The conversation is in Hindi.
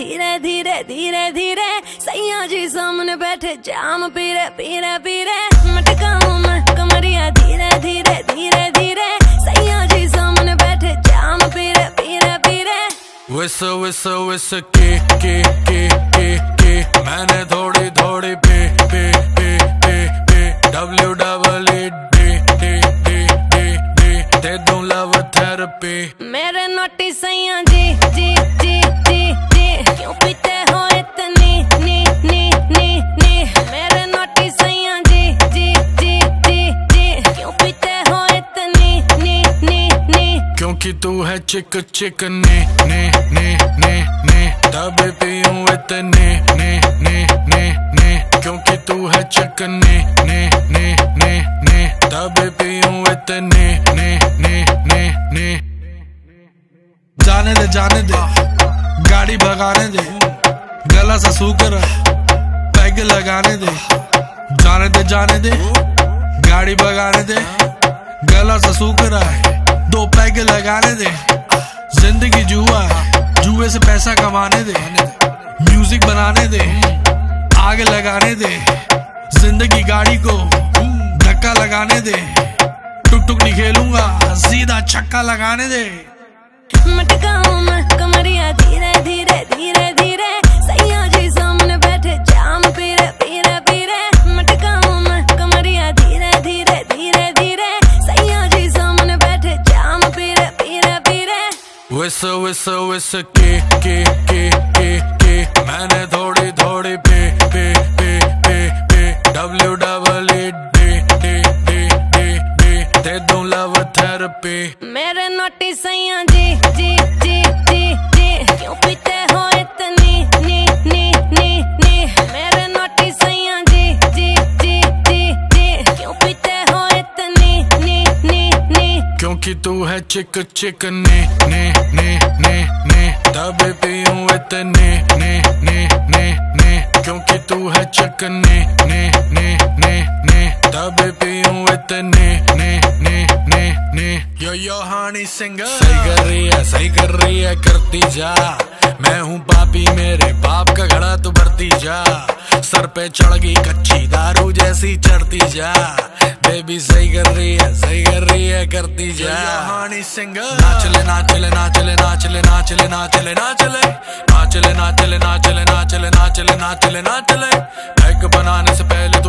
धीरे धीरे धीरे धीरे सैया जी सामने बैठे जाम पीरे पीरे पीरे मटकाऊं मैं कमरिया धीरे धीरे धीरे धीरे सैया जी सामने बैठे जाम पीरे पीरे पीरे। विस विस विस के मैंने थोड़ी थोड़ी पे पे पे पे पे WEE दे दूं लव थेरेपी। मेरे नोटी सैया जी जी जी जी जी क्यों पीते हो इतनी नी नी नी नी। मेरे नोटी सैया जी जी जी जी जी क्यों पीते हो इतनी नी नी नी। क्योंकि तू है चिक चिक ने ने ने ने ने तभी पीऊं इतने ने ने ने ने। क्योंकि तू है चिक ने ने ने ने ने तभी पीऊं इतने ने ने ने ने। जाने दे गाड़ी भगाने दे गला सा सूकर पैग लगाने दे। जाने दे गाड़ी भगाने दे गला सा सूकर दो पैग लगाने दे। जिंदगी जुआ है जुए से पैसा कमाने दे। म्यूजिक बनाने दे आग लगाने दे। जिंदगी गाड़ी को धक्का लगाने दे। टुक टुक नहीं खेलूंगा सीधा छक्का लगाने दे। मटकाऊं मैं कमरिया धीरे धीरे धीरे धीरे सैया जी सामने बैठे जाम पीरे पीरे पीरे। मटकाऊं मैं कमरिया धीरे धीरे धीरे धीरे सैया जी सामने बैठे जाम पीरे पीरे पीरे। विस विस विस के मैंने थोड़ी थोड़ी पे पे पे पे पे WEE दे दूं लव थेरेपी। मेरे नोटी सैया जी जी जी जी जी क्यों पीते हो इतनी नी नी नी नी। मेरे नोटी सैया जी जी जी जी जी क्यों पीते हो इतनी नी नी नी। क्योंकि तू है चिक चिक ने ने ने ने ने तभी पीऊं इतने ने ने ने ने। क्योंकि तू है चिक ने ने ने ने ने तभी पीऊं इतने ने ने ने ने। यो हानी सिंगर सही कर रही है करती जा। मैं हूँ पापी मेरे बाप का घड़ा तू भरती जा। सर पे चढ़ गई कच्ची दारू जैसी चढ़ती जा। बेबी सही कर रही है करती जा। हानी सिंगर नाचले नाचले नाचले नाचले नाचले नाचले नाचले नाचले नाचले नाचले नाचले नाचले नाचले नाचले। पैग बनाने से पहले